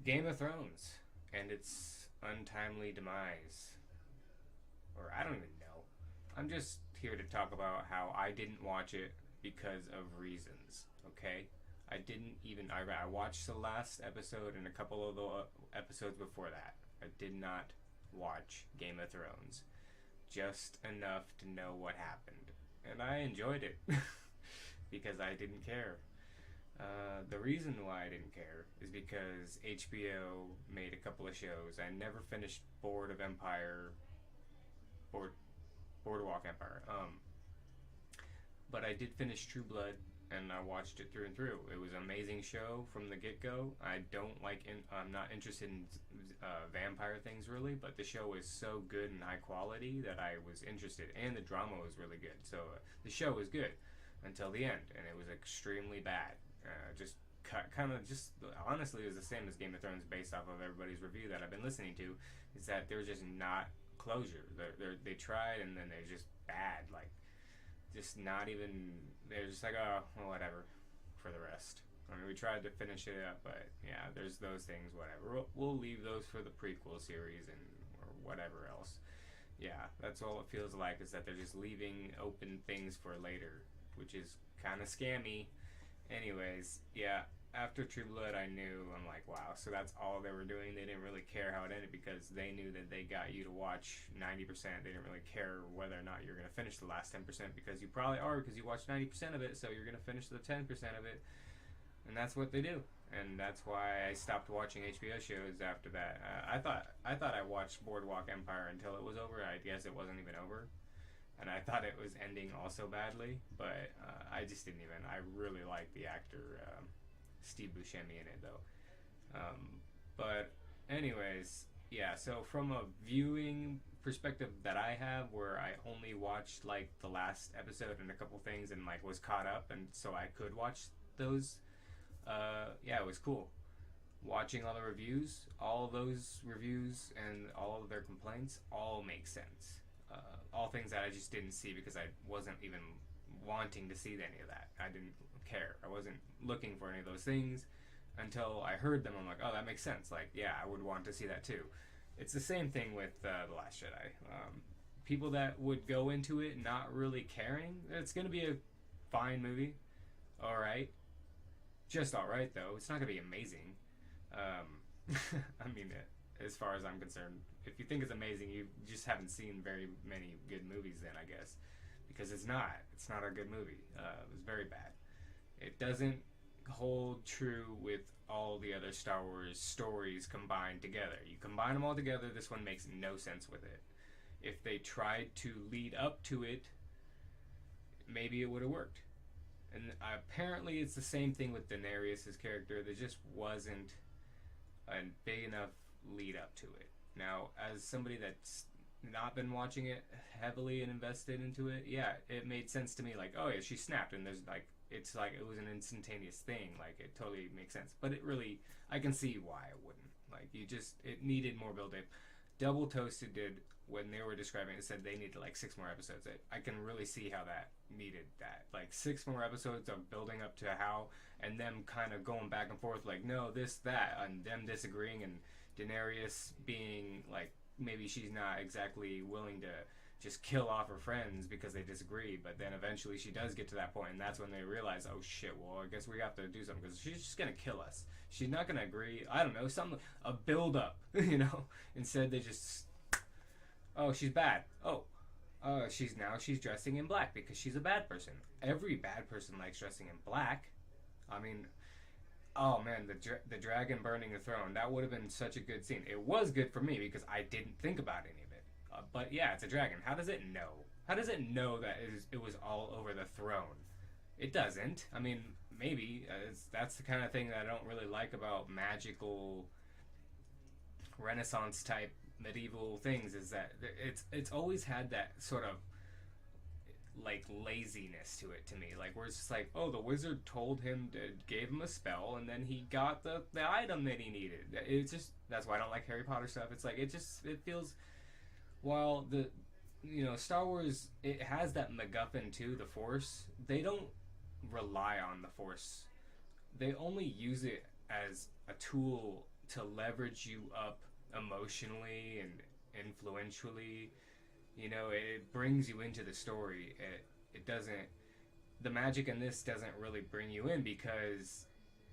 Game of Thrones and its untimely demise. Or I don't even know. I'm just here to talk about how I didn't watch it because of reasons, okay? I didn't even. I watched the last episode and a couple of the episodes before that. I did not watch Game of Thrones. Just enough to know what happened. And I enjoyed it because I didn't care. The reason why I didn't care is because HBO made a couple of shows. I never finished Board, Boardwalk Empire. But I did finish True Blood, and I watched it through and through. It was an amazing show from the get go. I'm not interested in vampire things really, but the show was so good and high quality that I was interested, and the drama was really good. So the show was good until the end, and it was extremely bad. Just kind of just honestly, it was the same as Game of Thrones based off of everybody's review that I've been listening to. Is that there's just not closure. They tried, and then they're just bad. Like just not even. They're just like, oh, well, whatever for the rest. I mean, we tried to finish it up, but yeah, there's those things. Whatever. We'll leave those for the prequel series and or whatever else. Yeah, that's all it feels like, is that they're just leaving open things for later, which is kind of scammy. Anyways, yeah, after True Blood, I knew, I'm like, wow, so that's all they were doing. They didn't really care how it ended because they knew that they got you to watch 90%. They didn't really care whether or not you're going to finish the last 10% because you probably are, because you watched 90% of it, so you're going to finish the 10% of it. And that's what they do. And that's why I stopped watching HBO shows after that. I thought I watched Boardwalk Empire until it was over. I guess it wasn't even over, and I thought it was ending also badly. But I just didn't even. I really like the actor Steve Buscemi in it though. But anyways, yeah. So from a viewing perspective that I have, where I only watched like the last episode and a couple things, and like was caught up, and so I could watch those. Yeah, it was cool. Watching all the reviews, all of those reviews and all of their complaints all make sense. All things that I just didn't see because I wasn't even wanting to see any of that. I didn't care. I wasn't looking for any of those things until I heard them. I'm like, oh, that makes sense. Like, yeah, I would want to see that too. It's the same thing with The Last Jedi. People that would go into it not really caring, it's going to be a fine movie. Alright. Just alright, though. It's not going to be amazing. I mean, as far as I'm concerned, if you think it's amazing, you just haven't seen very many good movies then, I guess. Because it's not. It's not a good movie. It was very bad. It doesn't hold true with all the other Star Wars stories combined together. You combine them all together, this one makes no sense with it. If they tried to lead up to it, maybe it would have worked. And apparently it's the same thing with Daenerys' character. There just wasn't a big enough lead up to it. Now, as somebody that's not been watching it heavily and invested into it, yeah, it made sense to me. Like, oh yeah, she snapped, and there's like, it's like it was an instantaneous thing. Like, it totally makes sense. But it really, I can see why it wouldn't. Like, it needed more build up. Double Toasted did, when they were describing it, said they needed like 6 more episodes. I can really see how that needed that. Like 6 more episodes of building up to how, and them kind of going back and forth, like, no, this, that, and them disagreeing, and Daenerys being like, maybe she's not exactly willing to just kill off her friends because they disagree, but then eventually she does get to that point, and that's when they realize, oh shit, well, I guess we have to do something because she's just gonna kill us. She's not gonna agree. I don't know, a build up, you know. Instead, they just, oh, she's bad. Oh, she's dressing in black because she's a bad person. Every bad person likes dressing in black. I mean, oh man, the dragon burning the throne. That would have been such a good scene. It was good for me because I didn't think about any of it. But yeah, it's a dragon. How does it know? How does it know that it was all over the throne? It doesn't. I mean, maybe that's the kind of thing that I don't really like about magical Renaissance type medieval things, is that it's always had that sort of like laziness to it to me, like where it's just like, oh, the wizard told him to, gave him a spell, and then he got the item that he needed. It's just, that's why I don't like Harry Potter stuff. It's like, it feels, while the, you know, Star Wars, it has that MacGuffin too, the Force. They don't rely on the Force. They only use it as a tool to leverage you up emotionally and influentially. You know, it brings you into the story. It doesn't. The magic in this doesn't really bring you in because,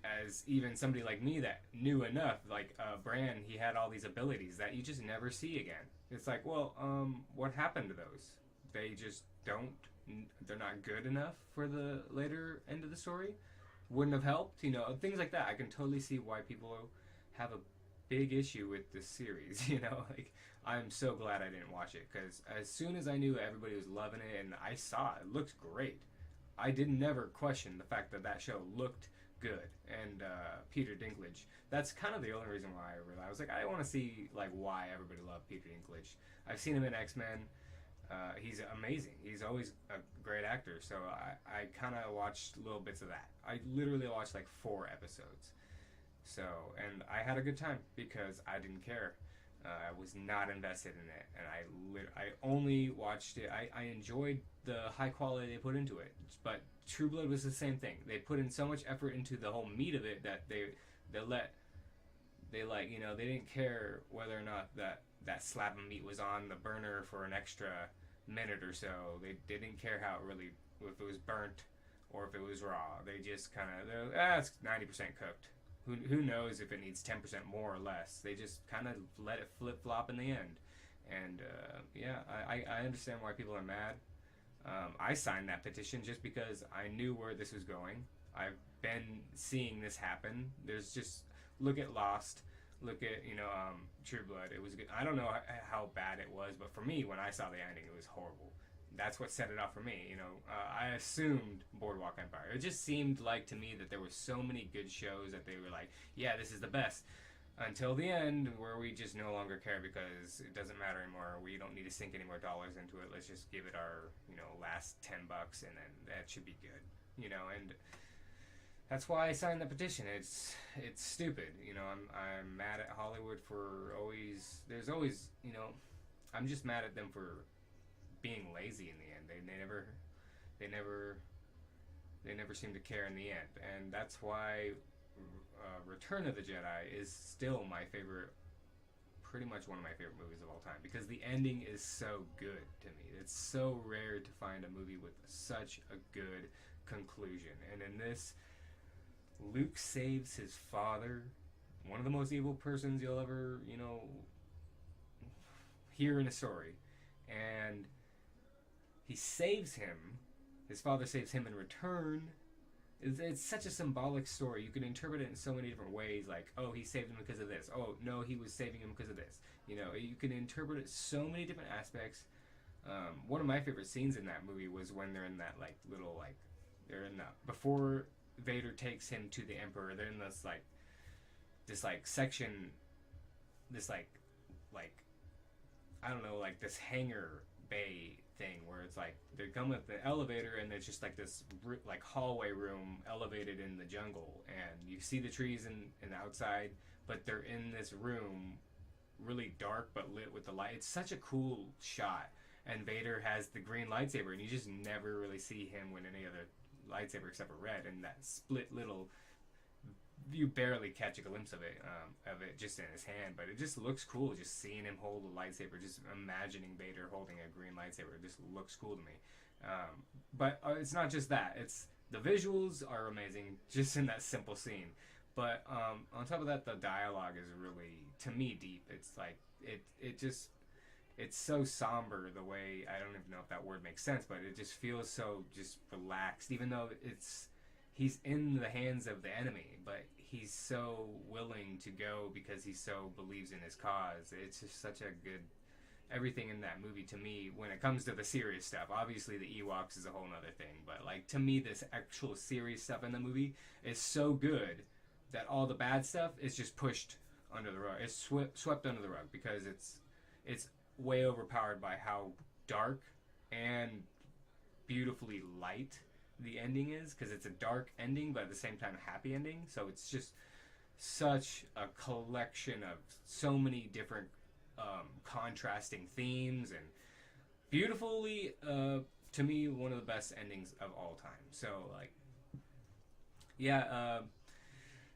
as even somebody like me that knew enough, like Bran, he had all these abilities that you just never see again. It's like, well, what happened to those? They just don't. They're not good enough for the later end of the story. Wouldn't have helped, you know, things like that. I can totally see why people have a big issue with this series. You know, like I'm so glad I didn't watch it because as soon as I knew everybody was loving it and I saw it, it looked great. I did never question the fact that that show looked good. And Peter Dinklage, that's kind of the only reason why I was like, I want to see like why everybody loved Peter Dinklage. I've seen him in X-Men. He's amazing. He's always a great actor. So I kind of watched little bits of that. I literally watched like 4 episodes. So, and I had a good time because I didn't care. I was not invested in it, and I only watched it. I enjoyed the high quality they put into it, but True Blood was the same thing. They put in so much effort into the whole meat of it that they like, you know, they didn't care whether or not that slab of meat was on the burner for an extra minute or so. They didn't care how it really, if it was burnt or if it was raw. They just kind of, it's 90% cooked. Who knows if it needs 10% more or less? They just kind of let it flip flop in the end. And yeah, I understand why people are mad. I signed that petition just because I knew where this was going. I've been seeing this happen. There's just, look at Lost, look at, you know, True Blood. It was good. I don't know how bad it was, but for me, when I saw the ending, it was horrible. That's what set it off for me. You know, I assumed Boardwalk Empire. It just seemed like to me that there were so many good shows that they were like, yeah, this is the best. Until the end, where we just no longer care because it doesn't matter anymore. We don't need to sink any more dollars into it. Let's just give it our, you know, last $10, and then that should be good. You know, and that's why I signed the petition. It's stupid. You know, I'm mad at Hollywood for always. There's always, you know, I'm just mad at them for being lazy in the end. They never seem to care in the end, and that's why Return of the Jedi is still my favorite, pretty much one of my favorite movies of all time, because the ending is so good to me. It's so rare to find a movie with such a good conclusion, and in this, Luke saves his father, one of the most evil persons you'll ever, you know, hear in a story, and he saves him. His father saves him in return. It's such a symbolic story. You can interpret it in so many different ways. Like, oh, he saved him because of this. Oh, no, he was saving him because of this. You know, you can interpret it so many different aspects. One of my favorite scenes in that movie was when they're in that like little like they're in that before Vader takes him to the Emperor. They're in this section, this like I don't know, like this hangar bay thing where it's like they come with the elevator and there's just like this like hallway room elevated in the jungle, and you see the trees in the outside, but they're in this room really dark but lit with the light. It's such a cool shot, and Vader has the green lightsaber, and you just never really see him with any other lightsaber except for red, and that split little, you barely catch a glimpse of it just in his hand, but it just looks cool just seeing him hold a lightsaber. Just imagining Vader holding a green lightsaber, it just looks cool to me. But it's not just that, it's the visuals are amazing just in that simple scene, but on top of that, the dialogue is really, to me, deep. It's like it's so somber the way, I don't even know if that word makes sense, but it just feels so just relaxed, even though he's in the hands of the enemy, but he's so willing to go because he so believes in his cause. It's just such a good, everything in that movie to me, when it comes to the serious stuff. Obviously the Ewoks is a whole nother thing, but like to me, this actual serious stuff in the movie is so good that all the bad stuff is just pushed under the rug. It's swept under the rug because it's way overpowered by how dark and beautifully light the ending is, because it's a dark ending but at the same time a happy ending. So it's just such a collection of so many different contrasting themes, and beautifully, to me, one of the best endings of all time. So like, yeah,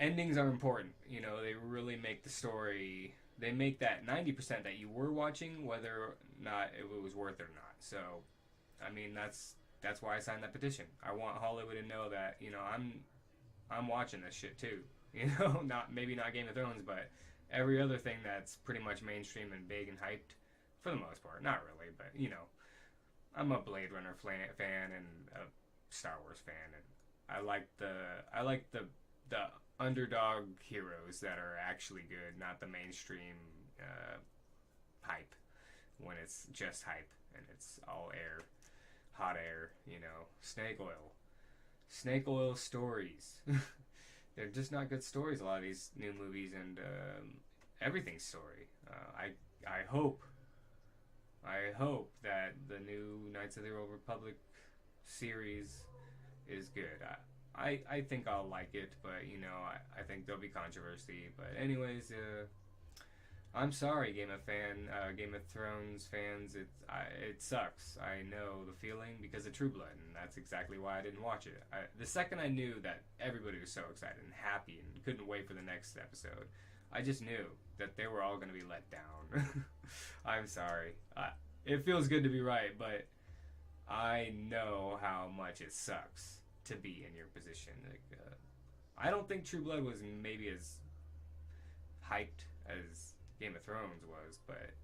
endings are important. You know, they really make the story. They make that 90% that you were watching, whether or not it was worth it or not. So, I mean, that's why I signed that petition. I want Hollywood to know that, you know, I'm watching this shit too. You know, not maybe not Game of Thrones, but every other thing that's pretty much mainstream and big and hyped, for the most part. Not really, but you know, I'm a Blade Runner fan and a Star Wars fan, and I like the underdog heroes that are actually good, not the mainstream hype. When it's just hype and it's all air, hot air, you know, snake oil stories. They're just not good stories. A lot of these new movies and everything's story. I hope that the new Knights of the Old Republic series is good. I think I'll like it, but you know, I think there'll be controversy. But anyways, I'm sorry, Game of Thrones fans. It sucks. I know the feeling because of True Blood, and that's exactly why I didn't watch it. The second I knew that everybody was so excited and happy and couldn't wait for the next episode, I just knew that they were all going to be let down. I'm sorry. It feels good to be right, but I know how much it sucks to be in your position. Like, I don't think True Blood was maybe as hyped as Game of Thrones was, but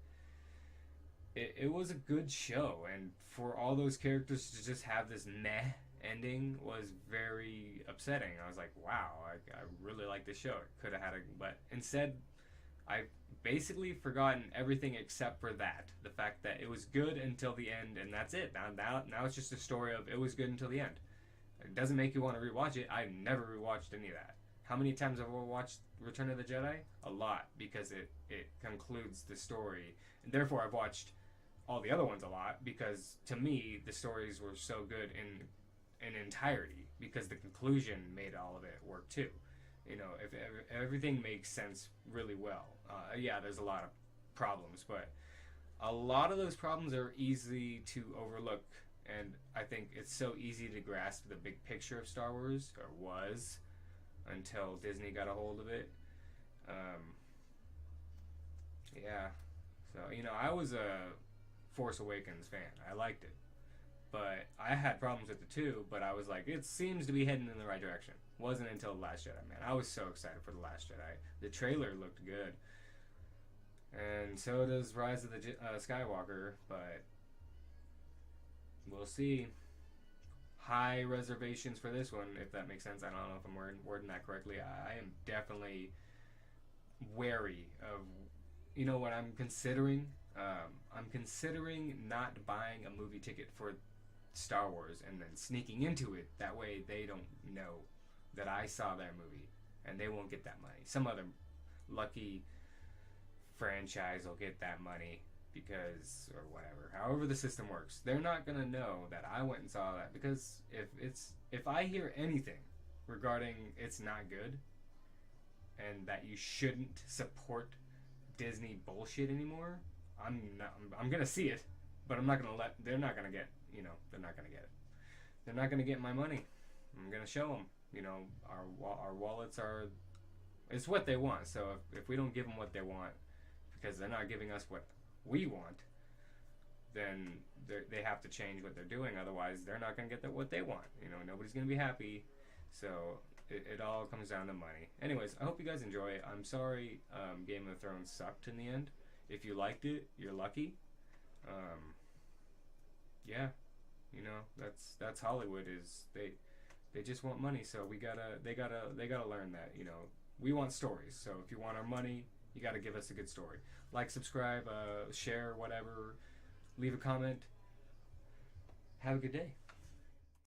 it was a good show, and for all those characters to just have this meh ending was very upsetting. I was like, wow, I really like this show. It could have had but instead, I've basically forgotten everything except for that. The fact that it was good until the end, and that's it. Now it's just a story of it was good until the end. It doesn't make you want to rewatch it. I've never rewatched any of that. How many times have I watched Return of the Jedi? A lot, because it concludes the story. And therefore, I've watched all the other ones a lot, because to me, the stories were so good in entirety, because the conclusion made all of it work too. You know, if everything makes sense really well. Yeah, there's a lot of problems, but a lot of those problems are easy to overlook. And I think it's so easy to grasp the big picture of Star Wars, or was, until Disney got a hold of it. Yeah. So, you know, I was a Force Awakens fan. I liked it. But I had problems with it too, but I was like, it seems to be heading in the right direction. Wasn't until The Last Jedi, man. I was so excited for The Last Jedi. The trailer looked good. And so does Rise of the Skywalker, but we'll see. High reservations for this one, if that makes sense. I don't know if I'm wording that correctly. I am definitely wary of, you know what I'm considering? I'm considering not buying a movie ticket for Star Wars and then sneaking into it. That way they don't know that I saw their movie and they won't get that money. Some other lucky franchise will get that money because, or whatever, however the system works. They're not gonna know that I went and saw that, because if I hear anything regarding it's not good and that you shouldn't support Disney bullshit anymore, I'm gonna see it, but I'm not gonna they're not gonna get it. They're not gonna get my money. I'm gonna show them, you know, our wallets are, it's what they want. So if we don't give them what they want, because they're not giving us what we want, then they have to change what they're doing. Otherwise, they're not going to get what they want. You know, nobody's going to be happy. So it all comes down to money. Anyways, I hope you guys enjoy it. I'm sorry Game of Thrones sucked in the end. If you liked it, you're lucky. Yeah, you know, that's Hollywood. Is they just want money. So they gotta learn that. You know, we want stories. So if you want our money, you got to give us a good story. Like, subscribe, share, whatever. Leave a comment. Have a good day.